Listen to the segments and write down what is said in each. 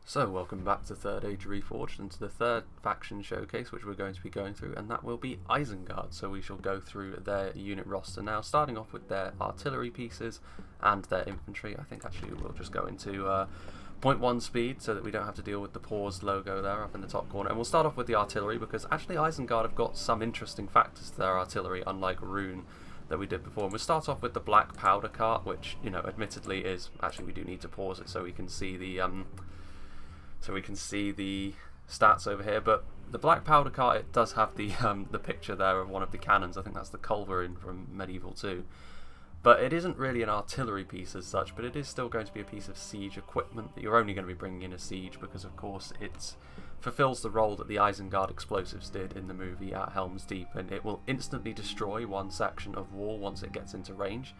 So welcome back to Third Age Reforged and to the third faction showcase which we're going to be going through, and that will be ISENGARD. So we shall go through their unit roster now, starting off with their artillery pieces and their infantry. I think actually we'll just go into 0.1 speed so that we don't have to deal with the paused logo there up in the top corner. And we'll start off with the artillery because actually ISENGARD have got some interesting factors to their artillery, unlike Rune that we did before. And we'll start off with the black powder cart, which, you know, admittedly is, actually we do need to pause it so we can see the stats over here, but the black powder cart, it does have the picture there of one of the cannons. I think that's the culverin from Medieval 2. But it isn't really an artillery piece as such, but it is still going to be a piece of siege equipment that you're only going to be bringing in a siege because, of course, it fulfills the role that the ISENGARD explosives did in the movie at Helm's Deep, and it will instantly destroy one section of wall once it gets into range.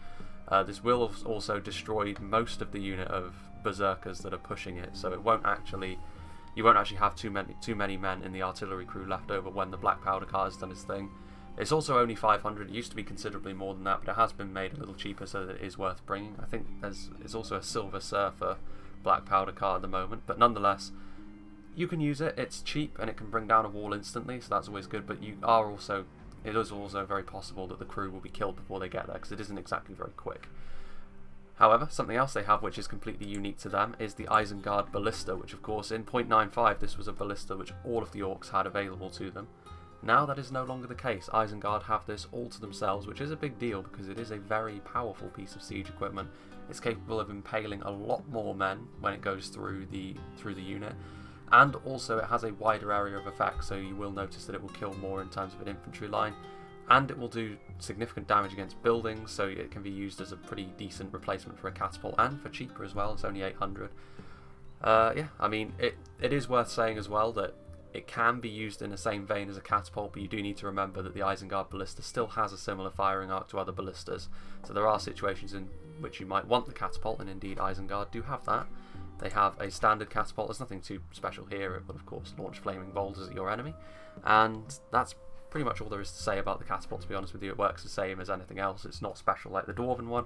This will also destroy most of the unit of berserkers that are pushing it, so you won't actually have too many men in the artillery crew left over when the black powder cart has done its thing. It's also only 500. It used to be considerably more than that, but it has been made a little cheaper so that it is worth bringing. I think it's also a Silver Surfer black powder cart at the moment, but nonetheless, you can use it. It's cheap and it can bring down a wall instantly, so that's always good. But it is also very possible that the crew will be killed before they get there because it isn't exactly very quick. However, something else they have which is completely unique to them is the ISENGARD Ballista, which of course in 0.95 this was a ballista which all of the orcs had available to them. Now that is no longer the case. ISENGARD have this all to themselves, which is a big deal because it is a very powerful piece of siege equipment. It's capable of impaling a lot more men when it goes through the unit, and also it has a wider area of effect, so you will notice that it will kill more in terms of an infantry line. And it will do significant damage against buildings, so it can be used as a pretty decent replacement for a catapult, and for cheaper as well. It's only 800. Yeah, I mean, it is worth saying as well that it can be used in the same vein as a catapult, but you do need to remember that the ISENGARD Ballista still has a similar firing arc to other ballistas. So there are situations in which you might want the catapult, and indeed ISENGARD do have that. They have a standard catapult. There's nothing too special here. It will, of course, launch flaming boulders at your enemy, and that's pretty much all there is to say about the catapult, to be honest with you. It works the same as anything else. It's not special like the Dwarven one,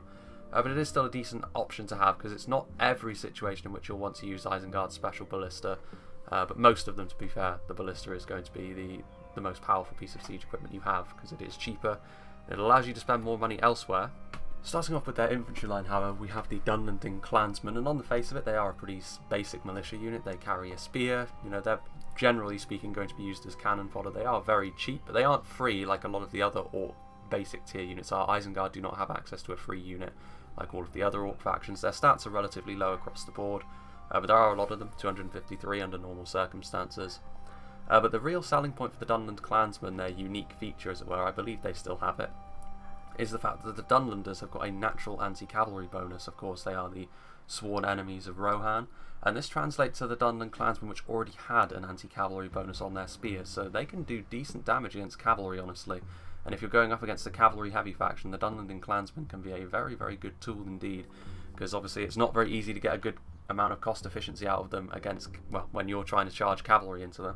but it is still a decent option to have because it's not every situation in which you'll want to use ISENGARD's special ballista, but most of them, to be fair, the ballista is going to be the most powerful piece of siege equipment you have because it is cheaper. It allows you to spend more money elsewhere. Starting off with their infantry line, however, we have the Dunland Clansmen, and on the face of it, they are a pretty basic militia unit. They carry a spear. You know, they're generally speaking going to be used as cannon fodder. They are very cheap, but they aren't free like a lot of the other orc basic tier units are. ISENGARD do not have access to a free unit like all of the other orc factions. Their stats are relatively low across the board, but there are a lot of them, 253 under normal circumstances. But the real selling point for the Dunland Clansmen, their unique feature as it were, I believe they still have it, is the fact that the Dunlanders have got a natural anti-cavalry bonus. Of course, they are the sworn enemies of Rohan, and this translates to the Dunland Clansmen, which already had an anti-cavalry bonus on their spears, so they can do decent damage against cavalry, honestly. And if you're going up against a cavalry-heavy faction, the Dunland Clansmen can be a very, very good tool indeed, because obviously it's not very easy to get a good amount of cost efficiency out of them against, well, when you're trying to charge cavalry into them.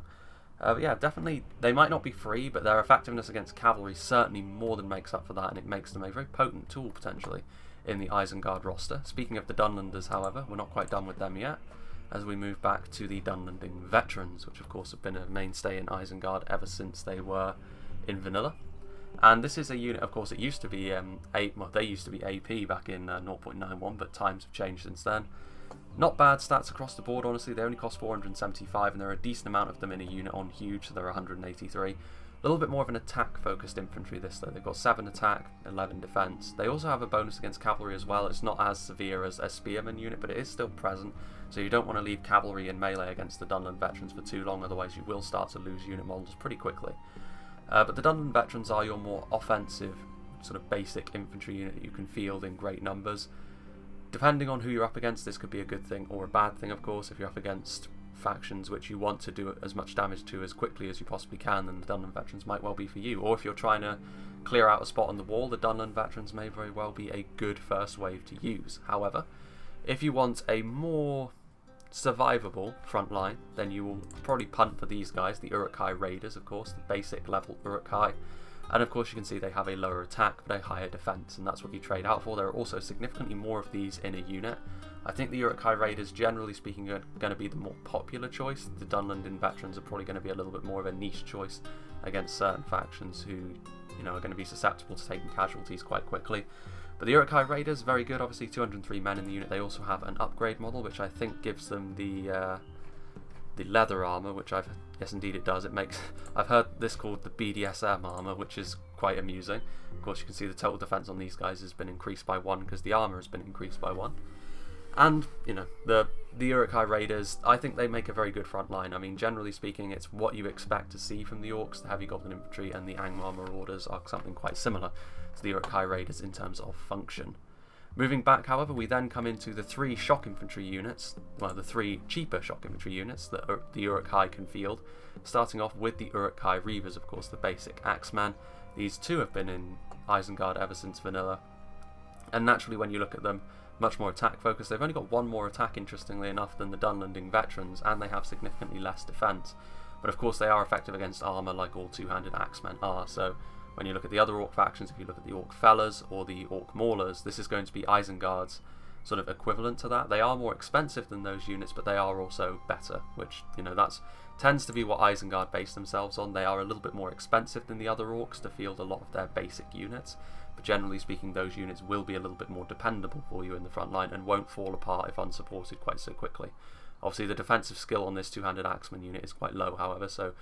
But yeah, definitely, they might not be free, but their effectiveness against cavalry certainly more than makes up for that, and it makes them a very potent tool, potentially, in the ISENGARD roster. Speaking of the Dunlanders, however, we're not quite done with them yet, as we move back to the Dunlanding Veterans, which of course have been a mainstay in ISENGARD ever since they were in Vanilla. And this is a unit, of course, it used to be they used to be AP back in 0.91, but times have changed since then. Not bad stats across the board, honestly. They only cost 475, and there are a decent amount of them in a unit on Huge, so there are 183. A little bit more of an attack-focused infantry, this, though. They've got 7 attack, 11 defense. They also have a bonus against cavalry as well. It's not as severe as a spearman unit, but it is still present, so you don't want to leave cavalry in melee against the Dunland Veterans for too long, otherwise you will start to lose unit models pretty quickly. But the Dunland Veterans are your more offensive, sort of basic infantry unit that you can field in great numbers. Depending on who you're up against, this could be a good thing or a bad thing, of course. If you're up against factions which you want to do as much damage to as quickly as you possibly can, then the Dunland Veterans might well be for you. Or if you're trying to clear out a spot on the wall, the Dunland Veterans may very well be a good first wave to use. However, if you want a more survivable front line, then you will probably punt for these guys, the Urukhai Raiders, of course, the basic level Urukhai. And of course you can see they have a lower attack but a higher defense, and that's what you trade out for. There are also significantly more of these in a unit, I think the Urukhai Raiders, generally speaking, are going to be the more popular choice. The Dunland veterans are probably going to be a little bit more of a niche choice against certain factions who, you know, are going to be susceptible to taking casualties quite quickly. But the Urukhai Raiders, very good, obviously 203 men in the unit. They also have an upgrade model, which I think gives them the leather armor, which yes indeed it does. It makes, I've heard this called the BDSM armor, which is quite amusing. Of course, you can see the total defense on these guys has been increased by 1 because the armor has been increased by 1. And, you know, the Urukhai Raiders, I think they make a very good front line. I mean, generally speaking, it's what you expect to see from the Orcs. The Heavy Goblin Infantry and the Angmar Marauders are something quite similar to the Urukhai Raiders in terms of function. Moving back, however, we then come into the 3 shock infantry units, well, the 3 cheaper shock infantry units that the Urukhai can field, starting off with the Urukhai Reavers, of course, the basic Axemen. These 2 have been in Isengard ever since vanilla, and naturally when you look at them, much more attack focused. They've only got 1 more attack, interestingly enough, than the Dunlanding veterans, and they have significantly less defense. But of course they are effective against armor like all two-handed axemen are, so when you look at the other Orc factions, if you look at the Orc Fellers or the Orc Maulers, this is going to be Isengard's sort of equivalent to that. They are more expensive than those units, but they are also better, which, you know, that's tends to be what Isengard base themselves on. They are a little bit more expensive than the other Orcs to field a lot of their basic units, but generally speaking those units will be a little bit more dependable for you in the front line and won't fall apart if unsupported quite so quickly. Obviously the defensive skill on this two-handed axeman unit is quite low, however, so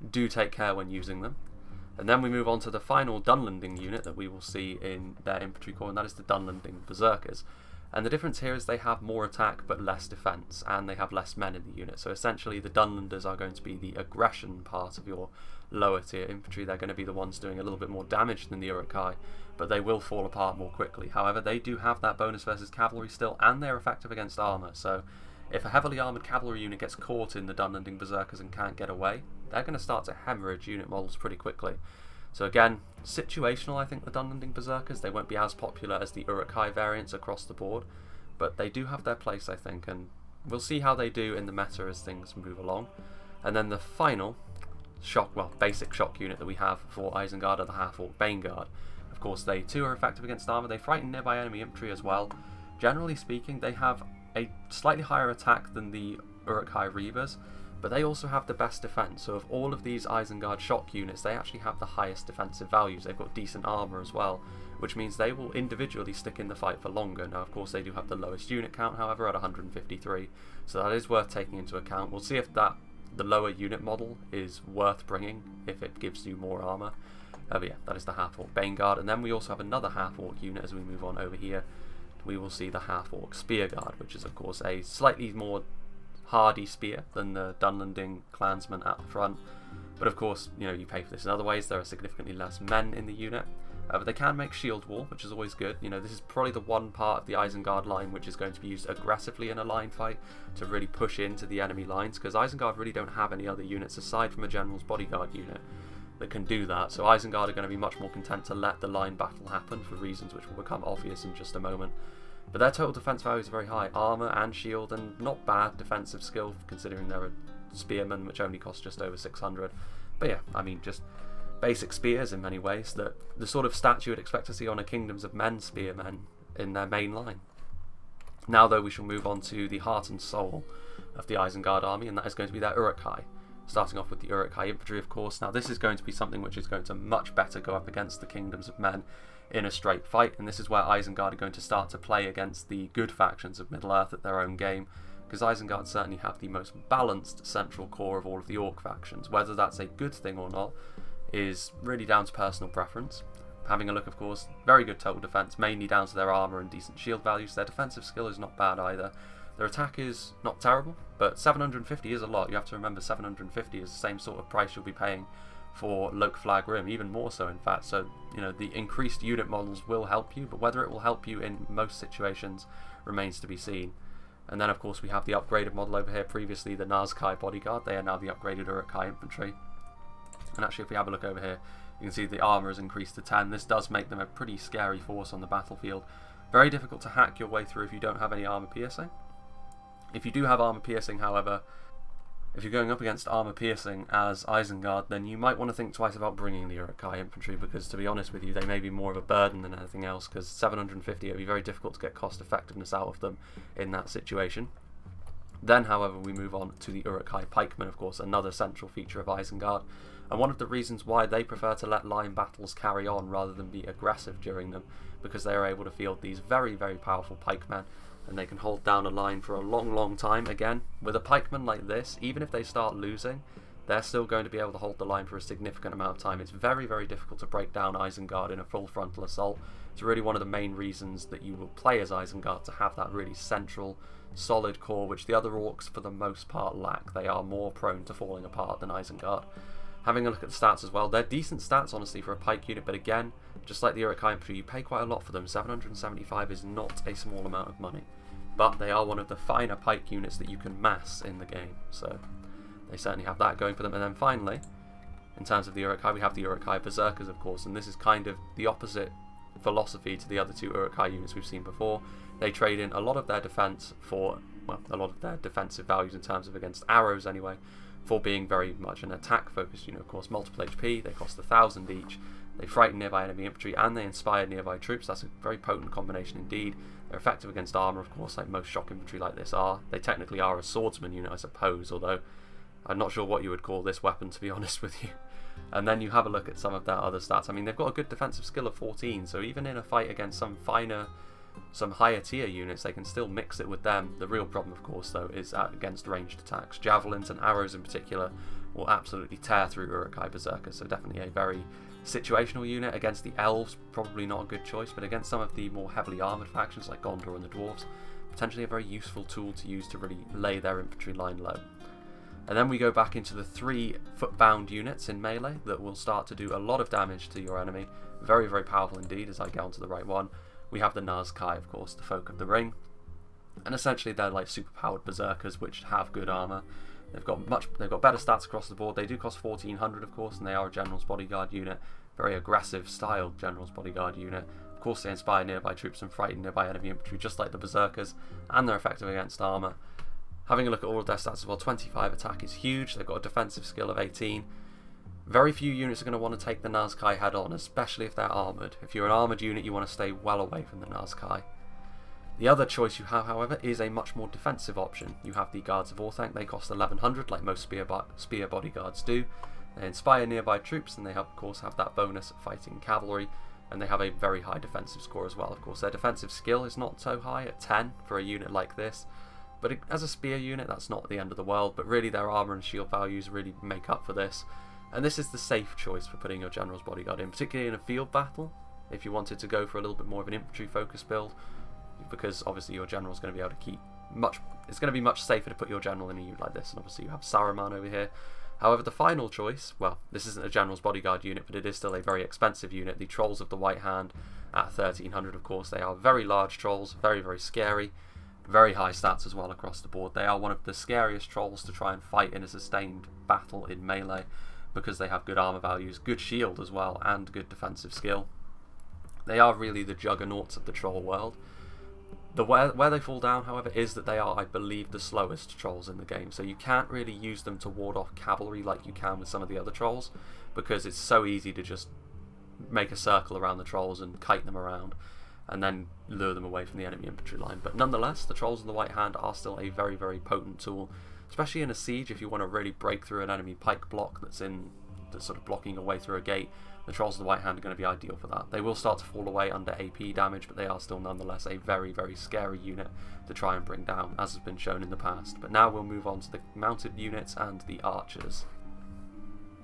do take care when using them. And then we move on to the final Dunlanding unit that we will see in their infantry corps, and that is the Dunlanding Berserkers. And the difference here is they have more attack but less defense, and they have less men in the unit. So essentially the Dunlanders are going to be the aggression part of your lower tier infantry. They're going to be the ones doing a little bit more damage than the Urukhai, but they will fall apart more quickly. However, they do have that bonus versus cavalry still, and they're effective against armor. So if a heavily armored cavalry unit gets caught in the Dunlanding Berserkers and can't get away, they're going to start to hemorrhage unit models pretty quickly. So again, situational, I think, the Dunlanding Berserkers. They won't be as popular as the Urukhai variants across the board, but they do have their place, I think, and we'll see how they do in the meta as things move along. And then the final shock, well, basic shock unit that we have for Isengard are the HalfOrc Baneguard. Of course, they too are effective against armor. They frighten nearby enemy infantry as well. Generally speaking, they have a slightly higher attack than the Urukhai Reavers, but they also have the best defense. So of all of these Isengard shock units, they actually have the highest defensive values. They've got decent armor as well, which means they will individually stick in the fight for longer. Now, of course, they do have the lowest unit count, however, at 153, so that is worth taking into account. We'll see if the lower unit model is worth bringing, if it gives you more armor. But yeah, that is the HalfOrc Baneguard. And then we also have another HalfOrc unit as we move on over here. We will see the HalfOrc Spearguard, which is, of course, a slightly more hardy spear than the Dunlanding Clansmen at the front, but of course, you know, you pay for this in other ways. There are significantly less men in the unit, but they can make shield wall, which is always good. You know, this is probably the one part of the Isengard line which is going to be used aggressively in a line fight to really push into the enemy lines, because Isengard really don't have any other units aside from a General's Bodyguard unit that can do that. So Isengard are going to be much more content to let the line battle happen for reasons which will become obvious in just a moment. But their total defense values are very high, armor and shield, and not bad defensive skill considering they're a spearman, which only costs just over 600. But yeah, I mean, just basic spears in many ways, that the sort of stats you would expect to see on a Kingdoms of Men spearmen in their main line. Now though, we shall move on to the heart and soul of the Isengard army, and that is going to be their Urukhai. Starting off with the Urukhai Infantry, of course. Now this is going to be something which is going to much better go up against the Kingdoms of Men in a straight fight, and this is where Isengard are going to start to play against the good factions of Middle-earth at their own game, because Isengard certainly have the most balanced central core of all of the Orc factions. Whether that's a good thing or not is really down to personal preference. Having a look, of course, very good total defense, mainly down to their armor and decent shield values. Their defensive skill is not bad either. Their attack is not terrible, but 750 is a lot. You have to remember 750 is the same sort of price you'll be paying for Loke Flag Rim, even more so in fact. So, you know, the increased unit models will help you, but whether it will help you in most situations remains to be seen. And then of course we have the upgraded model over here, previously the Nazsky Bodyguard. They are now the upgraded Urukhai Infantry. And actually if we have a look over here, you can see the armor has increased to 10. This does make them a pretty scary force on the battlefield. Very difficult to hack your way through if you don't have any armor piercing. If you do have armor piercing, however, if you're going up against armor piercing as Isengard, then you might want to think twice about bringing the Urukhai Infantry, because to be honest with you, they may be more of a burden than anything else, because 750 it would be very difficult to get cost effectiveness out of them in that situation. Then, however, we move on to the Urukhai Pikemen, of course, another central feature of Isengard, and one of the reasons why they prefer to let line battles carry on rather than be aggressive during them, because they are able to field these very, very powerful pikemen, and they can hold down a line for a long, long time. Again, with a pikeman like this, even if they start losing, they're still going to be able to hold the line for a significant amount of time. It's very, very difficult to break down Isengard in a full frontal assault. It's really one of the main reasons that you will play as Isengard, to have that really central, solid core, which the other orcs for the most part lack. They are more prone to falling apart than Isengard. Having a look at the stats as well, they're decent stats honestly for a pike unit, but again, just like the Urukhai Infantry, you pay quite a lot for them. 775 is not a small amount of money, but they are one of the finer pike units that you can mass in the game, so they certainly have that going for them. And then finally, in terms of the Urukhai, we have the Urukhai Berserkers, of course, and this is kind of the opposite philosophy to the other two Urukhai units we've seen before. They trade in a lot of their defense for, well, a lot of their defensive values in terms of against arrows anyway, for being very much an attack focused unit. Of course, multiple HP, they cost 1,000 each, they frighten nearby enemy infantry, and they inspire nearby troops. That's a very potent combination indeed. They're effective against armour, of course, like most shock infantry like this are. They technically are a swordsman unit, I suppose, although I'm not sure what you would call this weapon, to be honest with you. And then you have a look at some of their other stats. I mean, they've got a good defensive skill of 14, so even in a fight against some higher tier units, they can still mix it with them. The real problem, of course, though, is against ranged attacks. Javelins and arrows in particular will absolutely tear through Urukhai Berserkers, so definitely a very situational unit. Against the elves, probably not a good choice, but against some of the more heavily armoured factions like Gondor and the dwarves, potentially a very useful tool to use to really lay their infantry line low. And then we go back into the 3 footbound units in melee that will start to do a lot of damage to your enemy. Very, very powerful indeed. As I get onto the right one, we have the Nazsky, of course, the folk of the ring, and essentially they're like super-powered berserkers which have good armor. They've got better stats across the board. They do cost 1,400, of course, and they are a general's bodyguard unit, very aggressive styled general's bodyguard unit. Of course, they inspire nearby troops and frighten nearby enemy infantry, just like the berserkers, and they're effective against armor. Having a look at all of their stats as well, 25 attack is huge. They've got a defensive skill of 18. Very few units are going to want to take the Nazsky head on, especially if they're armoured. If you're an armoured unit, you want to stay well away from the Nazsky. The other choice you have, however, is a much more defensive option. You have the Guards of Orthanc. They cost 1,100, like most spear bodyguards do. They inspire nearby troops, and they of course have that bonus fighting cavalry, and they have a very high defensive score as well. Of course, their defensive skill is not so high at 10 for a unit like this, but as a spear unit, that's not the end of the world. But really, their armour and shield values really make up for this. And this is the safe choice for putting your general's bodyguard in, particularly in a field battle, if you wanted to go for a little bit more of an infantry focused build, because obviously your general's going to be able to keep it's going to be much safer to put your general in a unit like this, and obviously you have Saruman over here. However, the final choice, well, this isn't a general's bodyguard unit, but it is still a very expensive unit, the Trolls of the White Hand at 1,300, of course. They are very large trolls, very, very scary. Very high stats as well across the board. They are one of the scariest trolls to try and fight in a sustained battle in melee, because they have good armor values, good shield as well, and good defensive skill. They are really the juggernauts of the troll world. Where they fall down, however, is that they are, I believe, the slowest trolls in the game. So you can't really use them to ward off cavalry like you can with some of the other trolls, because it's so easy to just make a circle around the trolls and kite them around, and then lure them away from the enemy infantry line. But nonetheless, the Trolls of the White Hand are still a very, very potent tool, especially in a siege. If you want to really break through an enemy pike block that's sort of blocking your way through a gate, the Trolls of the White Hand are going to be ideal for that. They will start to fall away under AP damage, but they are still nonetheless a very, very scary unit to try and bring down, as has been shown in the past. But now we'll move on to the mounted units and the archers.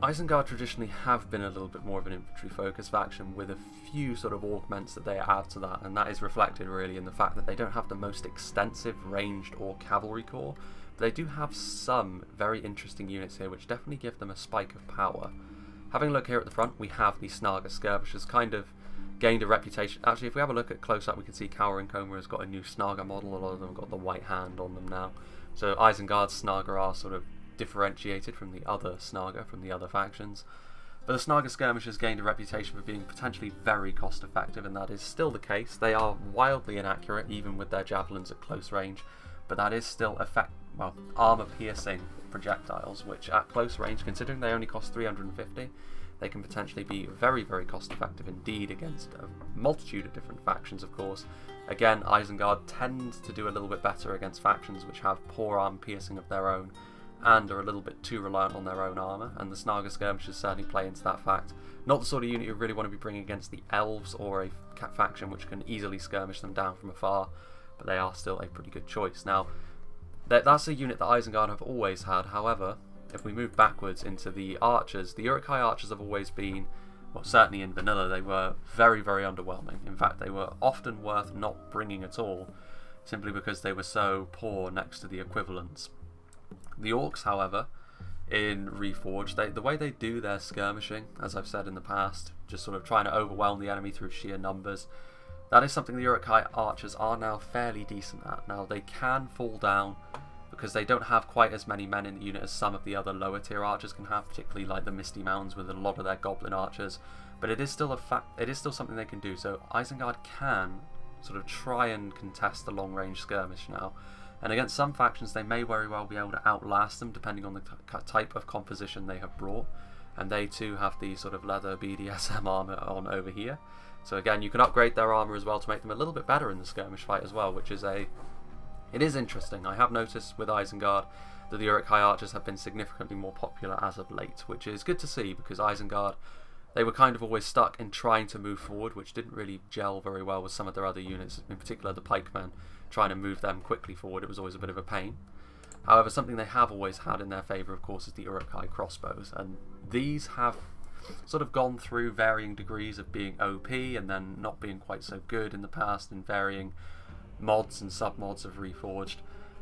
Isengard traditionally have been a little bit more of an infantry focused faction, with a few sort of augments that they add to that, and that is reflected really in the fact that they don't have the most extensive ranged or cavalry corps, but they do have some very interesting units here which definitely give them a spike of power. Having a look here at the front, we have the Snaga Skirmishers, kind of gained a reputation. Actually, if we have a look at close up, we can see Cowering Coma has got a new Snaga model. A lot of them have got the white hand on them now. So Isengard's Snaga are sort of differentiated from the other Snaga, from the other factions. But the Snaga Skirmishers gained a reputation for being potentially very cost effective, and that is still the case. They are wildly inaccurate even with their javelins at close range, but that is still well, armor-piercing projectiles, which at close range, considering they only cost 350, they can potentially be very, very cost-effective indeed against a multitude of different factions, of course. Again, Isengard tends to do a little bit better against factions which have poor armor piercing of their own and are a little bit too reliant on their own armour, and the Snaga skirmishers certainly play into that fact. Not the sort of unit you really want to be bringing against the elves or a faction which can easily skirmish them down from afar, but they are still a pretty good choice. Now, that's a unit that Isengard have always had. However, if we move backwards into the archers, the Urukhai archers have always been, well, certainly in vanilla, they were very, very underwhelming. In fact, they were often worth not bringing at all, simply because they were so poor next to the equivalents. The orcs, however, in Reforged, the way they do their skirmishing, as I've said in the past, just sort of trying to overwhelm the enemy through sheer numbers, that is something the Urukhai archers are now fairly decent at. Now, they can fall down because they don't have quite as many men in the unit as some of the other lower tier archers can have, particularly like the Misty Mountains with a lot of their goblin archers, but it is still something they can do. So Isengard can sort of try and contest the long range skirmish now, and against some factions they may very well be able to outlast them depending on the type of composition they have brought, and they too have the sort of leather BDSM armor on over here. So again, you can upgrade their armor as well to make them a little bit better in the skirmish fight as well, which is it is interesting. I have noticed with Isengard that the Urukhai archers have been significantly more popular as of late, which is good to see, because Isengard, they were kind of always stuck in trying to move forward, which didn't really gel very well with some of their other units, in particular the Pikemen. Trying to move them quickly forward, it was always a bit of a pain. However, something they have always had in their favour, of course, is the Urukhai crossbows, and these have sort of gone through varying degrees of being OP and then not being quite so good in the past, in varying mods and sub-mods of Reforged.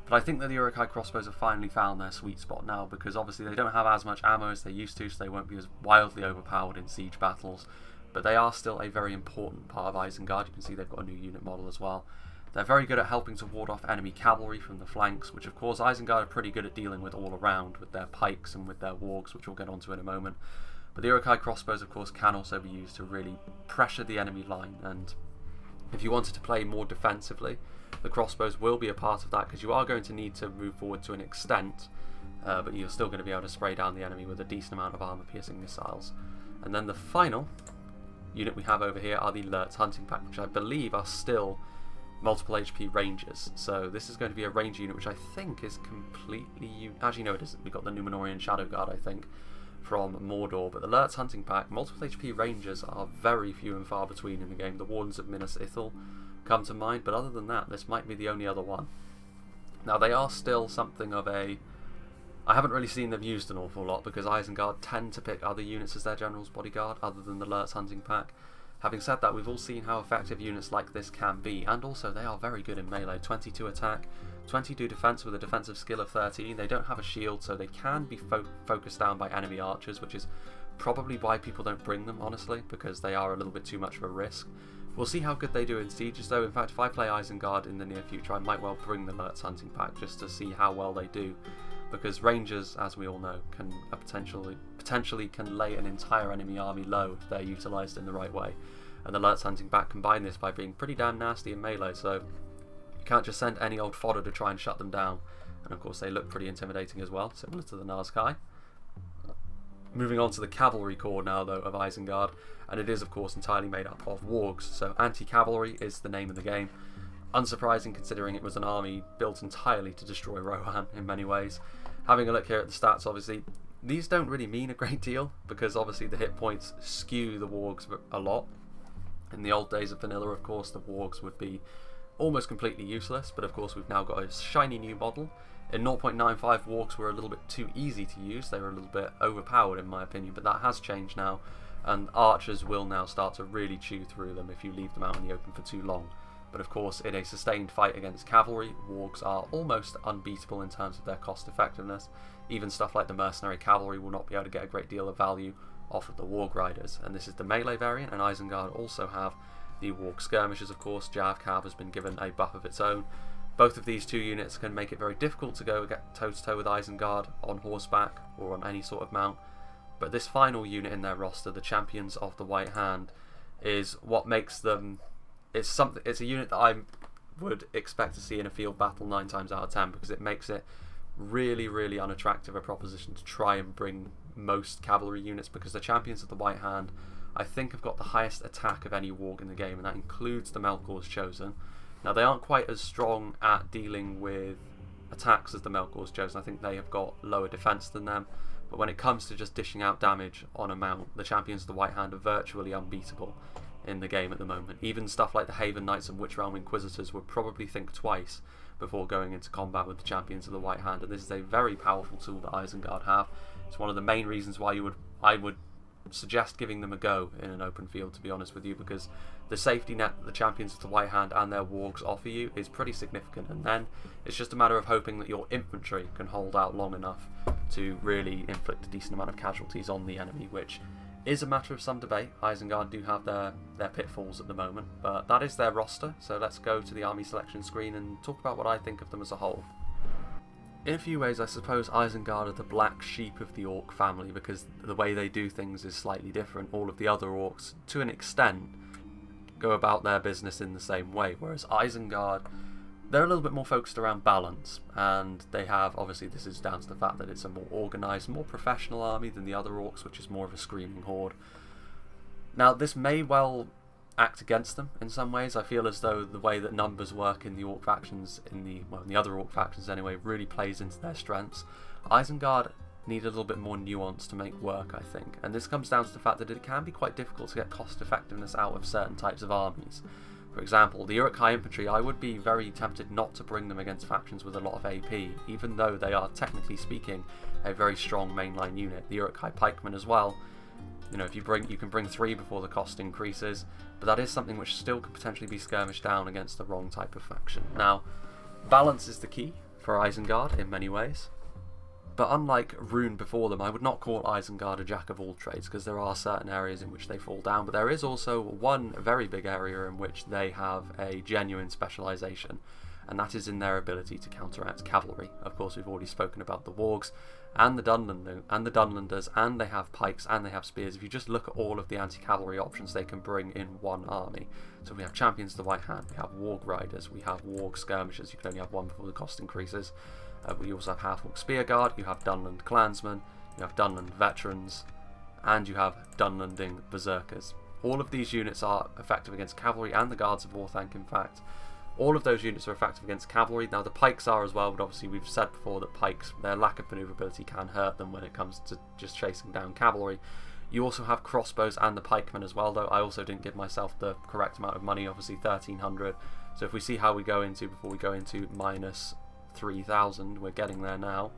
But I think that the Urukhai crossbows have finally found their sweet spot now, because obviously they don't have as much ammo as they used to, so they won't be as wildly overpowered in siege battles, but they are still a very important part of Isengard. You can see they've got a new unit model as well. They're very good at helping to ward off enemy cavalry from the flanks, which of course Isengard are pretty good at dealing with all around, with their pikes and with their wargs, which we'll get onto in a moment. But the Urukhai crossbows, of course, can also be used to really pressure the enemy line, and if you wanted to play more defensively, the crossbows will be a part of that, because you are going to need to move forward to an extent, but you're still going to be able to spray down the enemy with a decent amount of armor-piercing missiles. And then the final unit we have over here are the Lurtz Hunting Pack, which I believe are still multiple HP rangers. So this is going to be a range unit which I think is completely... Actually no, it isn't. We've got the Numenorian Shadow Guard, I think, from Mordor, but the Lurtz Hunting Pack, multiple HP rangers are very few and far between in the game. The Wardens of Minas Ithil come to mind, but other than that, this might be the only other one. Now they are still something of a... I haven't really seen them used an awful lot, because Isengard tend to pick other units as their general's bodyguard other than the Lurtz Hunting Pack. Having said that, we've all seen how effective units like this can be, and also they are very good in melee. 22 attack, 22 defense with a defensive skill of 13. They don't have a shield, so they can be focused down by enemy archers, which is probably why people don't bring them, honestly, because they are a little bit too much of a risk. We'll see how good they do in sieges though. In fact, if I play Isengard in the near future, I might well bring the Lurtz Hunting Pack just to see how well they do, because rangers, as we all know, can potentially can lay an entire enemy army low if they're utilised in the right way. And the Lurtz Hunting Pack combine this by being pretty damn nasty in melee, so you can't just send any old fodder to try and shut them down. And of course they look pretty intimidating as well, similar to the Nazsky. Moving on to the cavalry corps now though of Isengard, and it is of course entirely made up of wargs, so anti-cavalry is the name of the game. Unsurprising considering it was an army built entirely to destroy Rohan in many ways. Having a look here at the stats, obviously these don't really mean a great deal, because obviously the hit points skew the wargs a lot. In the old days of vanilla, of course, the wargs would be almost completely useless, but of course we've now got a shiny new model. In 0.95, wargs were a little bit too easy to use. They were a little bit overpowered in my opinion, but that has changed now, and archers will now start to really chew through them if you leave them out in the open for too long. But of course, in a sustained fight against cavalry, wargs are almost unbeatable in terms of their cost effectiveness. Even stuff like the mercenary cavalry will not be able to get a great deal of value off of the Warg Riders, and this is the melee variant, and Isengard also have the Warg Skirmishers, of course. Javcav has been given a buff of its own. Both of these two units can make it very difficult to go toe-to-toe with Isengard on horseback or on any sort of mount, but this final unit in their roster, the Champions of the White Hand, is what makes them... It's a unit that I would expect to see in a field battle 9 times out of 10, because it makes it really, really unattractive a proposition to try and bring most cavalry units, because the champions of the White Hand, I think, have got the highest attack of any warg in the game, and that includes the Melkor's Chosen. Now, they aren't quite as strong at dealing with attacks as the Melkor's Chosen. I think they have got lower defense than them, but when it comes to just dishing out damage on a mount, the champions of the White Hand are virtually unbeatable in the game at the moment. Even stuff like the Haven Knights and Witch Realm Inquisitors would probably think twice before going into combat with the champions of the White Hand, and this is a very powerful tool that Isengard have. It's one of the main reasons why I would suggest giving them a go in an open field, to be honest with you, because the safety net that the champions of the White Hand and their wargs offer you is pretty significant, and then it's just a matter of hoping that your infantry can hold out long enough to really inflict a decent amount of casualties on the enemy, which is a matter of some debate. Isengard do have their pitfalls at the moment, but that is their roster, so let's go to the army selection screen and talk about what I think of them as a whole. In a few ways, I suppose Isengard are the black sheep of the Orc family, because the way they do things is slightly different. All of the other Orcs, to an extent, go about their business in the same way, whereas Isengard, they're a little bit more focused around balance, and they have, obviously this is down to the fact that it's a more organised, more professional army than the other Orcs, which is more of a screaming horde. Now, this may well act against them in some ways. I feel as though the way that numbers work in the Orc factions, in the other Orc factions anyway, really plays into their strengths. Isengard need a little bit more nuance to make work, I think, and this comes down to the fact that it can be quite difficult to get cost effectiveness out of certain types of armies. For example, the Urukhai Infantry, I would be very tempted not to bring them against factions with a lot of AP, even though they are, technically speaking, a very strong mainline unit. The Urukhai Pikemen as well, you know, if you can bring 3 before the cost increases, but that is something which still could potentially be skirmished down against the wrong type of faction. Now, balance is the key for Isengard in many ways, but unlike Rune before them, I would not call Isengard a jack of all trades, because there are certain areas in which they fall down, but there is also one very big area in which they have a genuine specialisation, and that is in their ability to counteract cavalry. Of course, we've already spoken about the wargs and the Dunlanders, and they have pikes and they have spears. If you just look at all of the anti-cavalry options they can bring in one army. So we have champions of the White Hand, we have warg riders, we have warg skirmishers, you can only have one before the cost increases. We also have HalfOrc Spear Guard, you have Dunland Clansmen, you have Dunland Veterans, and you have Dunlanding Berserkers. All of these units are effective against cavalry and the Guards of Orthanc, in fact. All of those units are effective against cavalry. Now, the pikes are as well, but obviously we've said before that pikes, their lack of manoeuvrability can hurt them when it comes to just chasing down cavalry. You also have crossbows and the pikemen as well, though I also didn't give myself the correct amount of money, obviously 1300. So if we see how we go into, before we go into minus 3000, we're getting there now.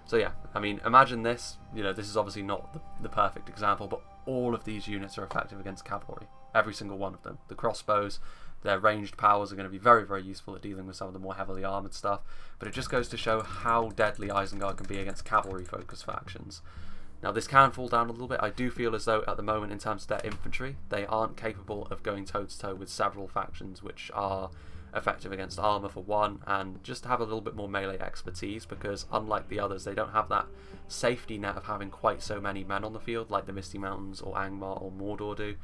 So yeah, I mean, imagine this, you know, this is obviously not the perfect example, but all of these units are effective against cavalry. Every single one of them. The crossbows, their ranged powers are going to be very, very useful at dealing with some of the more heavily armoured stuff, but it just goes to show how deadly Isengard can be against cavalry-focused factions. Now, this can fall down a little bit. I do feel as though, at the moment, in terms of their infantry, they aren't capable of going toe-to-toe with several factions which are effective against armour, for one, and just have a little bit more melee expertise, because unlike the others, they don't have that safety net of having quite so many men on the field like the Misty Mountains or Angmar or Mordor do.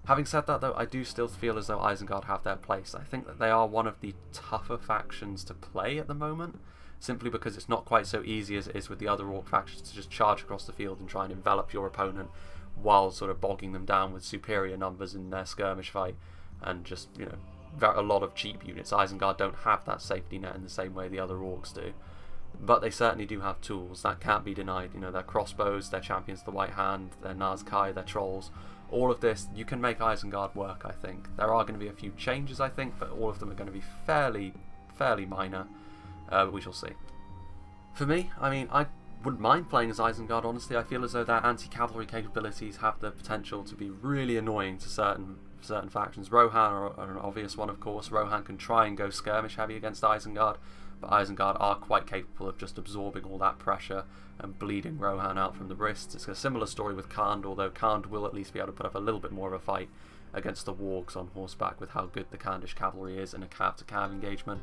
Having said that, though, I do still feel as though Isengard have their place. I think that they are one of the tougher factions to play at the moment, simply because it's not quite so easy as it is with the other Orc factions to just charge across the field and try and envelop your opponent while sort of bogging them down with superior numbers in their skirmish fight and just, you know, a lot of cheap units. Isengard don't have that safety net in the same way the other Orcs do, but they certainly do have tools, that can't be denied. You know, their crossbows, their champions of the White Hand, their Nazsky, their trolls, all of this, you can make Isengard work, I think. There are going to be a few changes, I think, but all of them are going to be fairly minor, but we shall see. For me, I mean, I wouldn't mind playing as Isengard, honestly. I feel as though their anti-cavalry capabilities have the potential to be really annoying to certain factions. Rohan are an obvious one, of course. Rohan can try and go skirmish heavy against Isengard, but Isengard are quite capable of just absorbing all that pressure and bleeding Rohan out from the wrists. It's a similar story with Khand, although Khand will at least be able to put up a little bit more of a fight against the wargs on horseback with how good the Khandish cavalry is in a cav-to-cav engagement.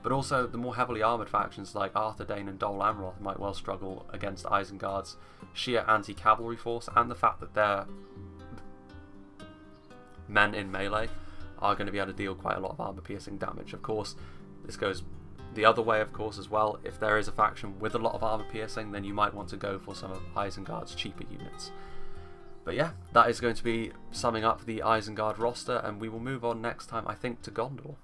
But also, the more heavily armoured factions like Arthedain and Dol Amroth might well struggle against Isengard's sheer anti-cavalry force, and the fact that their men in melee are going to be able to deal quite a lot of armour-piercing damage. Of course, this goes The other way, of course, as well, if there is a faction with a lot of armor piercing, then you might want to go for some of Isengard's cheaper units. But yeah, that is going to be summing up the Isengard roster, and we will move on next time, I think, to Gondor.